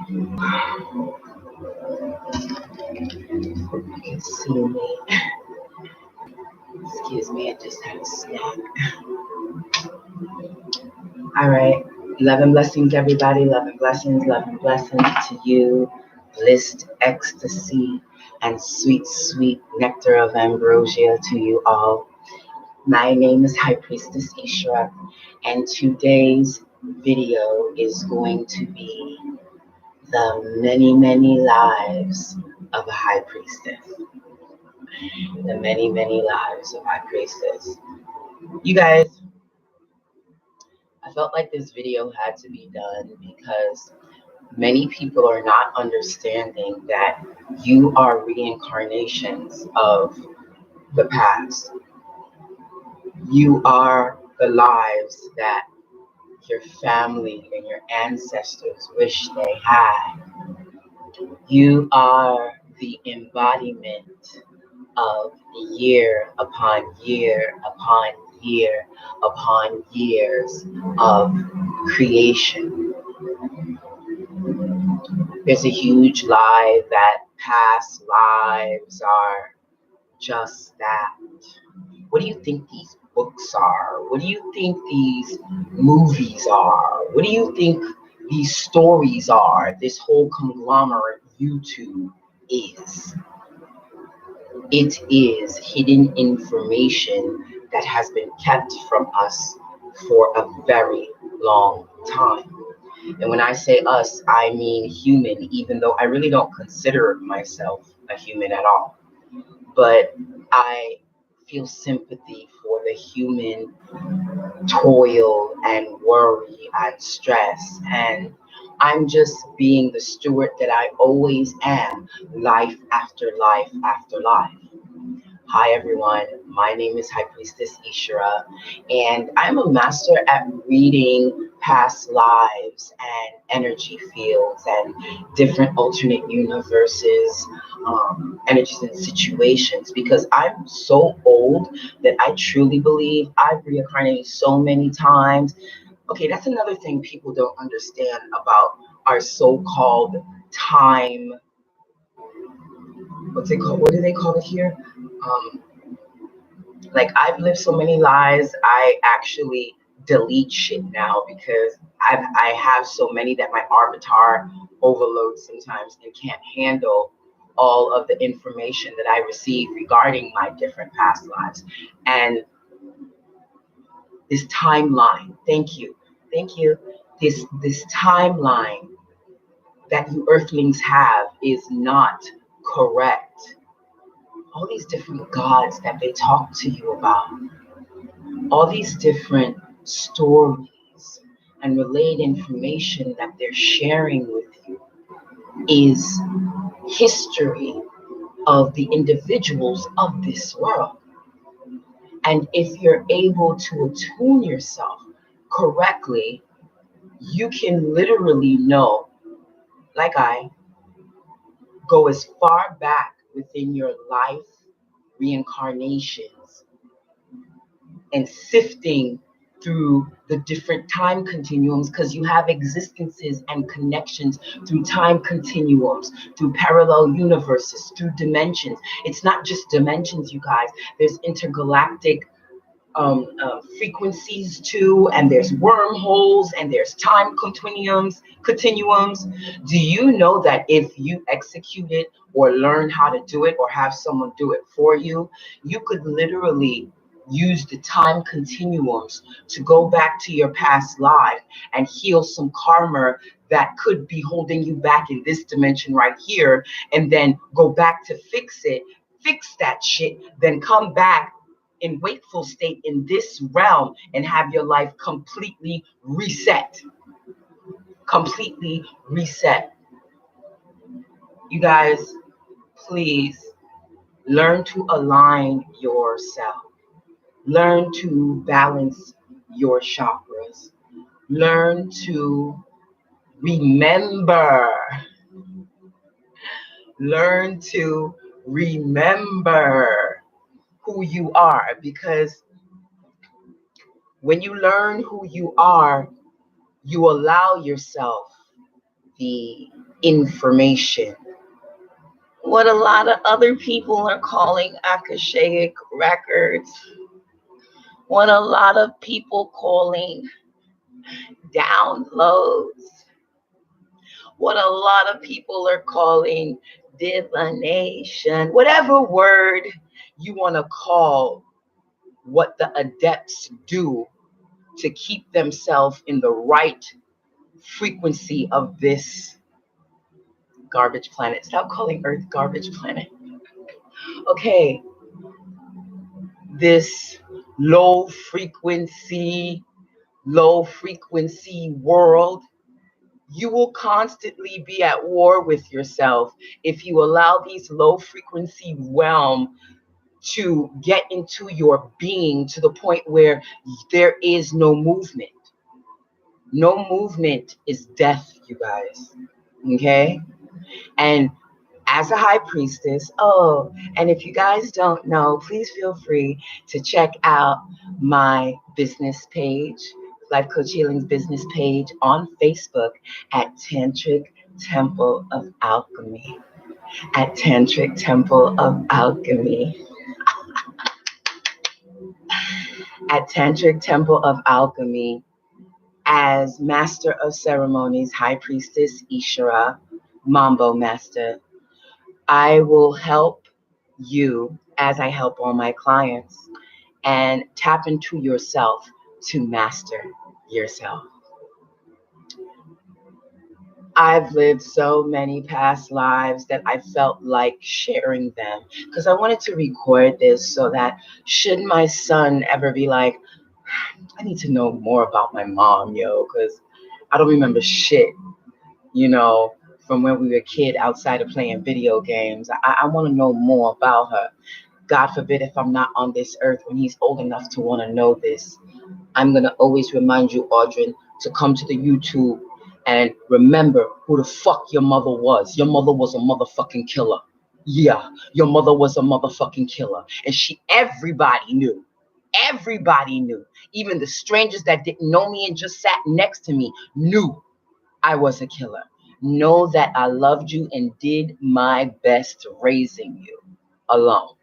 Hope you can see me. Excuse me, I just had a snack. All right. Love and blessings, everybody. Love and blessings to you. Blissed ecstasy and sweet, sweet nectar of ambrosia to you all. My name is High Priestess Ishra, and today's video is going to be the many, many lives of a high priestess. The many, many lives of high priestess. You guys, I felt like this video had to be done because many people are not understanding that you are reincarnations of the past. You are the lives that your family and your ancestors wish they had. You are the embodiment of year upon year upon year upon years of creation. There's a huge lie that past lives are just that. What do you think these books are? What do you think these movies are? What do you think these stories are? This whole conglomerate YouTube is. It is hidden information that has been kept from us for a very long time. And when I say us, I mean human, even though I really don't consider myself a human at all. But I feel sympathy for the human toil and worry and stress. And I'm just being the steward that I always am, life after life after life. Hi everyone, my name is High Priestess Ishra, and I'm a master at reading past lives and energy fields and different alternate universes, energies and situations, because I'm so old that I truly believe I've reincarnated so many times. Okay, that's another thing people don't understand about our so-called time. What's it called? What do they call it here? Um, like I've lived so many lives, I actually delete shit now because I have so many that my avatar overloads sometimes and can't handle all of the information that I receive regarding my different past lives. And this timeline, thank you. This timeline that you earthlings have is not correct. All these different gods that they talk to you about, all these different stories and relayed information that they're sharing with you is history of the individuals of this world. And if you're able to attune yourself correctly, you can literally know, like I, go as far back within your life reincarnations and sifting through the different time continuums, because you have existences and connections through time continuums, through parallel universes, through dimensions. It's not just dimensions, you guys. There's intergalactic frequencies too, and there's wormholes, and there's time continuums. Do you know that if you execute it or learn how to do it or have someone do it for you, you could literally use the time continuums to go back to your past life and heal some karma that could be holding you back in this dimension right here, and then go back to fix that shit, then come back in wakeful state in this realm and have your life completely reset. Completely reset. You guys, please learn to align yourself. Learn to balance your chakras. Learn to remember. Learn to remember who you are, because when you learn who you are, you allow yourself the information. What a lot of other people are calling akashic records, what a lot of people calling downloads, what a lot of people are calling divination, whatever word you want to call what the adepts do to keep themselves in the right frequency of this garbage planet. Stop calling Earth garbage planet. Okay, this low frequency, low frequency world, you will constantly be at war with yourself if you allow these low frequency realm to get into your being to the point where there is no movement. No movement is death, you guys. Okay? And as a high priestess, oh, and if you guys don't know, please feel free to check out my business page, Life Coach Healing's business page on Facebook at Tantric Temple of Alchemy. At Tantric Temple of Alchemy. At Tantric Temple of Alchemy, as Master of Ceremonies, High Priestess Ishara, Mambo Master, I will help you as I help all my clients and tap into yourself to master yourself. I've lived so many past lives that I felt like sharing them because I wanted to record this so that should my son ever be like, I need to know more about my mom, yo, because I don't remember shit, you know, from when we were a kid outside of playing video games. I want to know more about her. God forbid if I'm not on this earth when he's old enough to want to know this. I'm going to always remind you, Audrey, to come to the YouTube and remember who the fuck your mother was. Your mother was a motherfucking killer. Yeah, your mother was a motherfucking killer. And everybody knew. Everybody knew. Even the strangers that didn't know me and just sat next to me knew I was a killer. Know that I loved you and did my best raising you alone.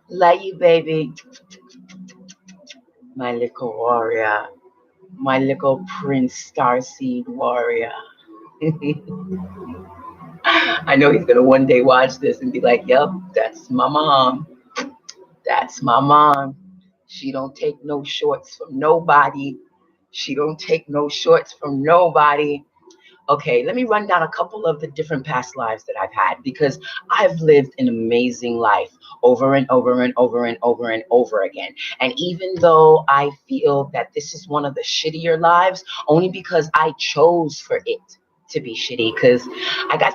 Love you, baby. My little warrior. My little Prince Starseed warrior. I know he's going to one day watch this and be like, yep, that's my mom. That's my mom. She don't take no shorts from nobody. She don't take no shorts from nobody. Okay, let me run down a couple of the different past lives that I've had because I've lived an amazing life over and over and over and over and over again. And even though I feel that this is one of the shittier lives, only because I chose for it to be shitty, because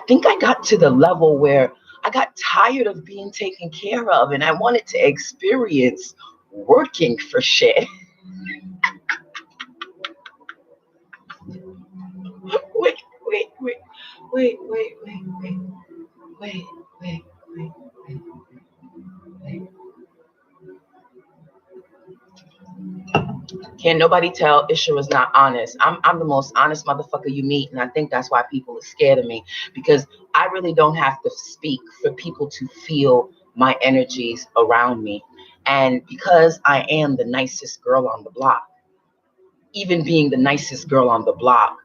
think I got to the level where I got tired of being taken care of and I wanted to experience working for shit. wait, wait, wait, wait, wait, wait, wait. Wait, wait, wait, wait, wait. Can't nobody tell Isha was not honest. I'm the most honest motherfucker you meet, and I think that's why people are scared of me because I really don't have to speak for people to feel my energies around me. And because I am the nicest girl on the block, even being the nicest girl on the block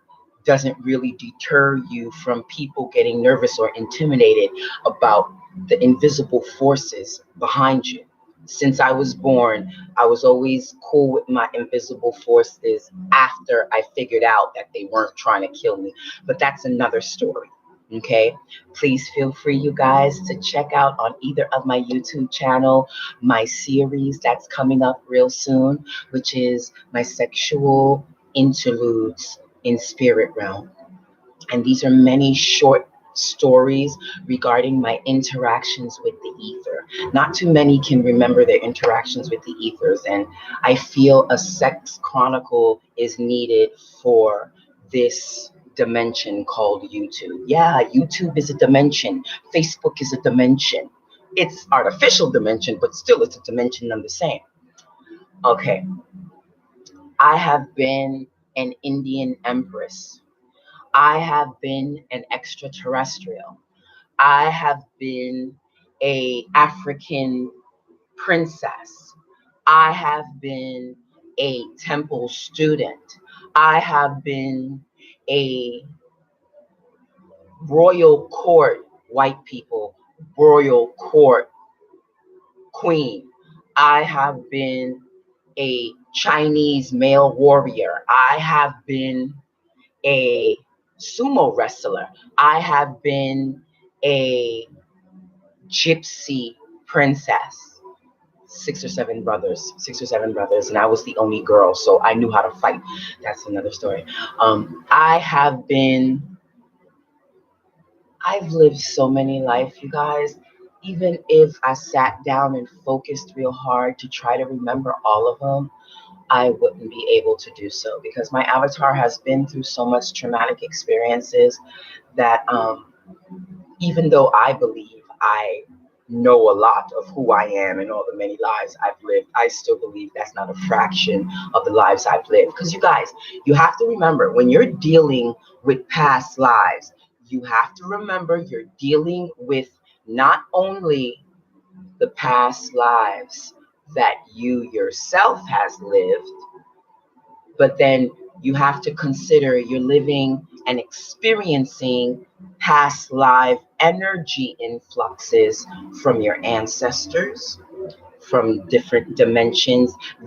doesn't really deter you from people getting nervous or intimidated about the invisible forces behind you. Since I was born, I was always cool with my invisible forces after I figured out that they weren't trying to kill me. But that's another story. Okay, please feel free, you guys, to check out on either of my YouTube channel my series that's coming up real soon, which is my sexual interludes in spirit realm. And these are many short stories regarding my interactions with the ether. Not too many can remember their interactions with the ethers, and I feel a sex chronicle is needed for this dimension called YouTube. Yeah, YouTube is a dimension. Facebook is a dimension. It's artificial dimension, but still it's a dimension I'm the same. Okay. I have been an Indian empress. I have been an extraterrestrial. I have been a African princess. I have been a temple student. I have been a royal court, white people, royal court queen. I have been a Chinese male warrior. I have been a sumo wrestler. I have been a gypsy princess. Six or seven brothers, and I was the only girl, so I knew how to fight. That's another story. I have been, I've lived so many lives, you guys. Even if I sat down and focused real hard to try to remember all of them, I wouldn't be able to do so because my avatar has been through so much traumatic experiences that even though I believe I know a lot of who I am and all the many lives I've lived, I still believe that's not a fraction of the lives I've lived. Because you guys, you have to remember when you're dealing with past lives, you have to remember you're dealing with not only the past lives that you yourself has lived, but then you have to consider you're living and experiencing past life energy influxes from your ancestors, from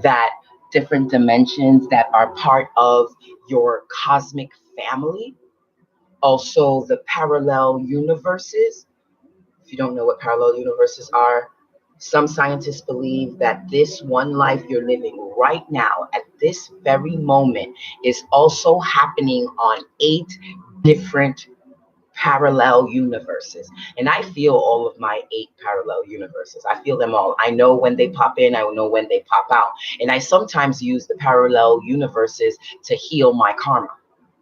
that different dimensions that are part of your cosmic family, also the parallel universes. If you don't know what parallel universes are, some scientists believe that this one life you're living right now, at this very moment, is also happening on 8 different parallel universes. And I feel all of my 8 parallel universes. I feel them all. I know when they pop in, I know when they pop out. And I sometimes use the parallel universes to heal my karma.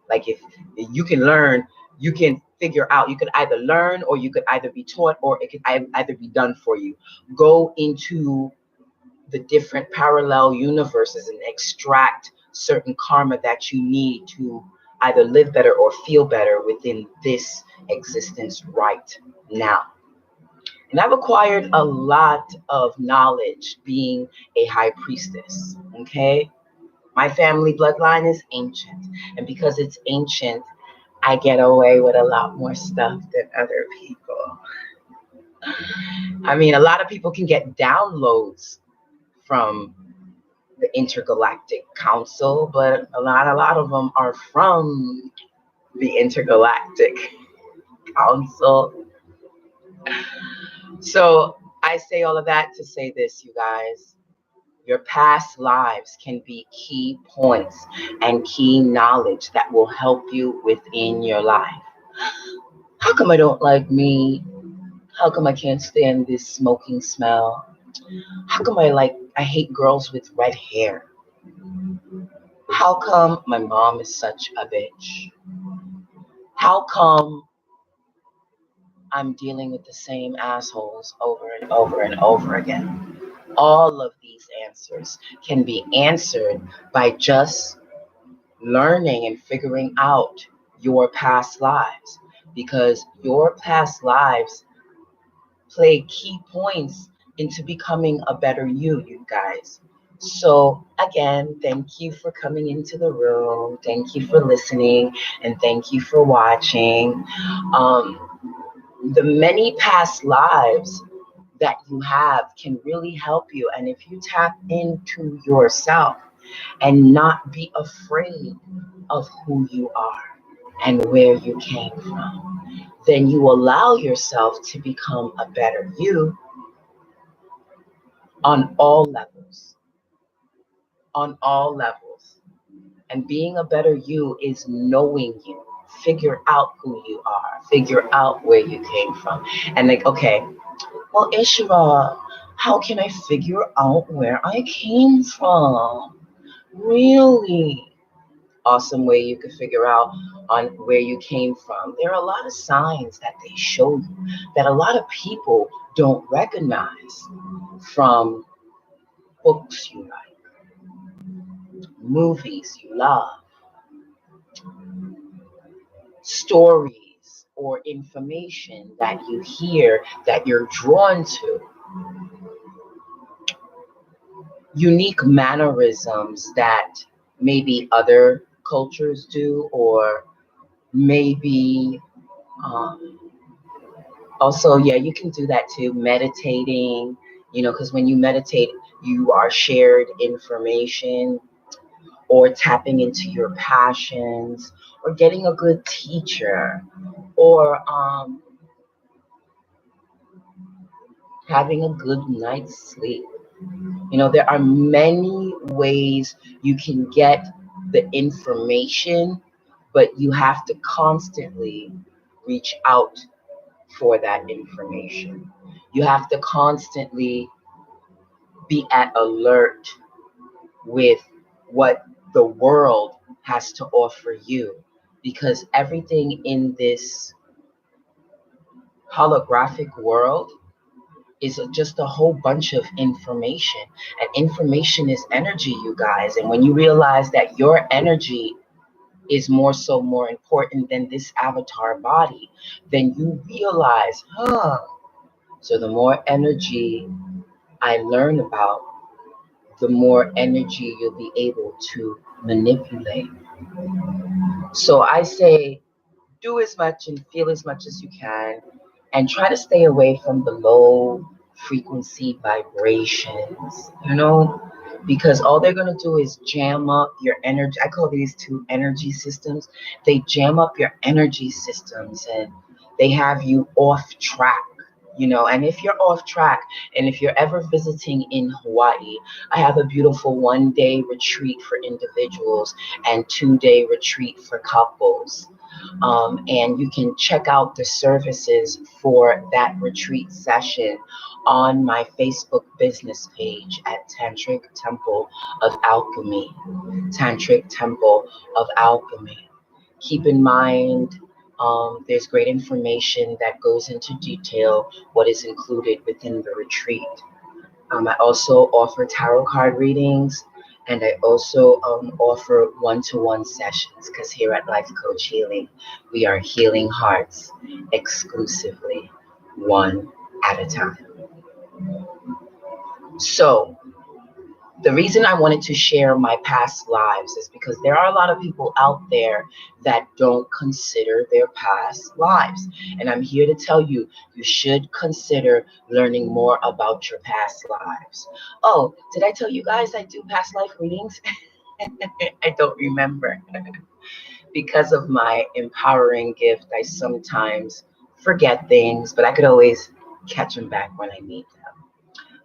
Like if you can learn, you can figure out, you could either learn or you could either be taught or it could either be done for you. Go into the different parallel universes and extract certain karma that you need to either live better or feel better within this existence right now. And I've acquired a lot of knowledge being a high priestess. Okay. My family bloodline is ancient. And because it's ancient, I get away with a lot more stuff than other people. I mean, a lot of people can get downloads from the Intergalactic Council, but a lot of them are from the Intergalactic Council. So I say all of that to say this, you guys. Your past lives can be key points and key knowledge that will help you within your life. How come I don't like me? How come I can't stand this smoking smell? How come I hate girls with red hair? How come my mom is such a bitch? How come I'm dealing with the same assholes over and over and over again? All of these answers can be answered by just learning and figuring out your past lives because your past lives play key points into becoming a better you guys. So again, thank you for coming into the room. Thank you for listening and thank you for watching. Um, the many past lives that you have can really help you. And if you tap into yourself and not be afraid of who you are and where you came from, then you allow yourself to become a better you on all levels. On all levels. And being a better you is knowing you. Figure out who you are. Figure out where you came from. And like, okay, well, Ishra, how can I figure out where I came from? Really? Awesome way you could figure out on where you came from. There are a lot of signs that they show you that a lot of people don't recognize from books you like, movies you love, stories or information that you hear that you're drawn to, unique mannerisms that maybe other cultures do, or maybe um, also, yeah, you can do that too, meditating, because when you meditate, you are shared information, or tapping into your passions, or getting a good teacher, or having a good night's sleep. There are many ways you can get the information, but you have to constantly reach out for that information. You have to constantly be at alert with what the world has to offer you, because everything in this holographic world is just a whole bunch of information. And information is energy, you guys. And when you realize that your energy is more important than this avatar body, then you realize, so the more energy I learn about, the more energy you'll be able to manipulate. So I say, do as much and feel as much as you can, and try to stay away from the low frequency vibrations, because all they're going to do is jam up your energy. I call these two energy systems. They jam up your energy systems, and they have you off track. And if you're off track, and if you're ever visiting in Hawaii, I have a beautiful 1-day retreat for individuals and 2-day retreat for couples. And you can check out the services for that retreat session on my Facebook business page at Tantric Temple of Alchemy. Tantric Temple of Alchemy. Keep in mind, there's great information that goes into detail what is included within the retreat. I also offer tarot card readings, and I also offer one-to-one sessions, because here at Life Coach Healing, we are healing hearts exclusively, one at a time. So, the reason I wanted to share my past lives is because there are a lot of people out there that don't consider their past lives. And I'm here to tell you, you should consider learning more about your past lives. Oh, did I tell you guys I do past life readings? I don't remember. Because of my empowering gift, I sometimes forget things, but I could always catch them back when I need them.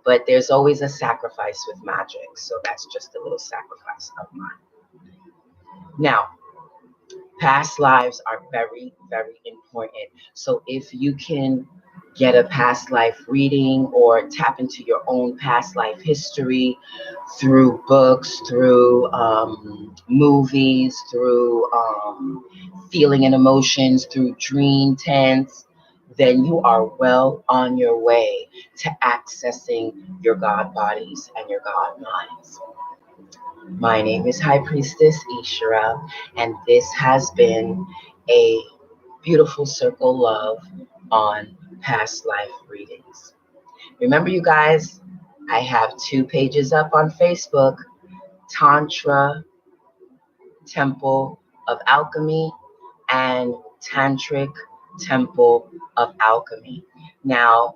But there's always a sacrifice with magic, so that's just a little sacrifice of mine. Now, past lives are very, very important. So if you can get a past life reading or tap into your own past life history through books, through movies, through feeling and emotions, through dream tents, then you are well on your way to accessing your God bodies and your God minds. My name is High Priestess Ishara, and this has been a beautiful circle love on past life readings. Remember, you guys, I have 2 pages up on Facebook, Tantra Temple of Alchemy and Tantric Temple of Alchemy. Now,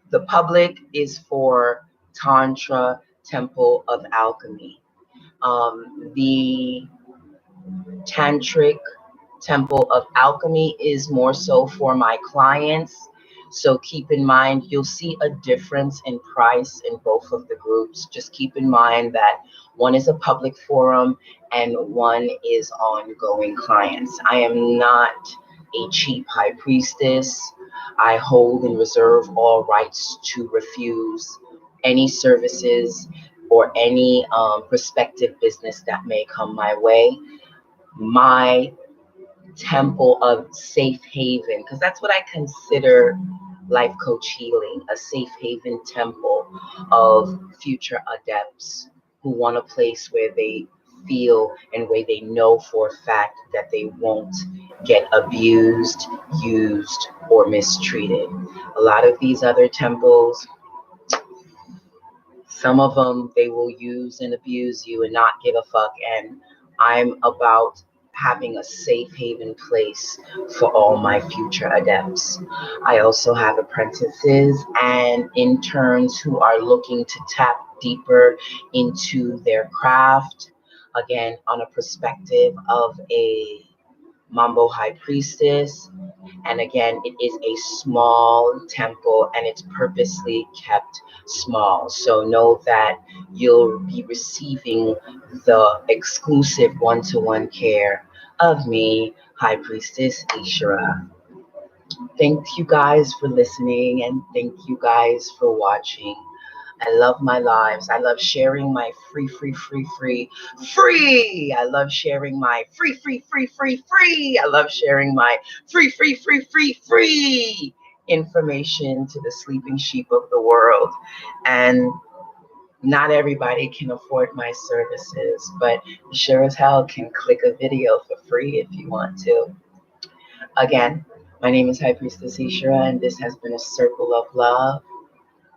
the public is for Tantra Temple of Alchemy. The Tantric Temple of Alchemy is more so for my clients. So keep in mind, you'll see a difference in price in both of the groups. Just keep in mind that one is a public forum and one is ongoing clients. I am not a cheap high priestess. I hold and reserve all rights to refuse any services or any prospective business that may come my way. My temple of safe haven, because that's what I consider life coach healing, a safe haven temple of future adepts who want a place where they feel and way they know for a fact that they won't get abused, used, or mistreated. A lot of these other temples, some of them, they will use and abuse you and not give a fuck. And I'm about having a safe haven place for all my future adepts. I also have apprentices and interns who are looking to tap deeper into their craft. Again, on a perspective of a Mambo High Priestess, and again, it is a small temple and it's purposely kept small. So know that you'll be receiving the exclusive one-to-one care of me, High Priestess Ishara. Thank you guys for listening and thank you guys for watching. I love my lives. I love sharing my free. I love sharing my free. I love sharing my free information to the sleeping sheep of the world. And not everybody can afford my services, but you sure as hell can click a video for free if you want to. Again, my name is High Priestess Ishara, and this has been a circle of love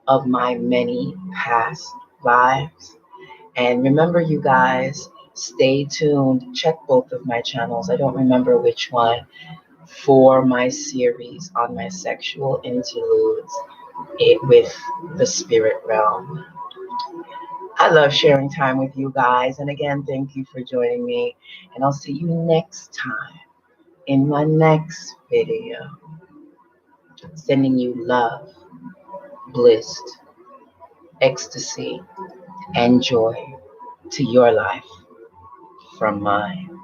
of my many past lives. And remember, you guys, stay tuned. Check both of my channels. I don't remember which one, for my series on my sexual interludes with the spirit realm. I love sharing time with you guys. And again, thank you for joining me. And I'll see you next time in my next video. Sending you love, bliss, ecstasy, and joy to your life from mine.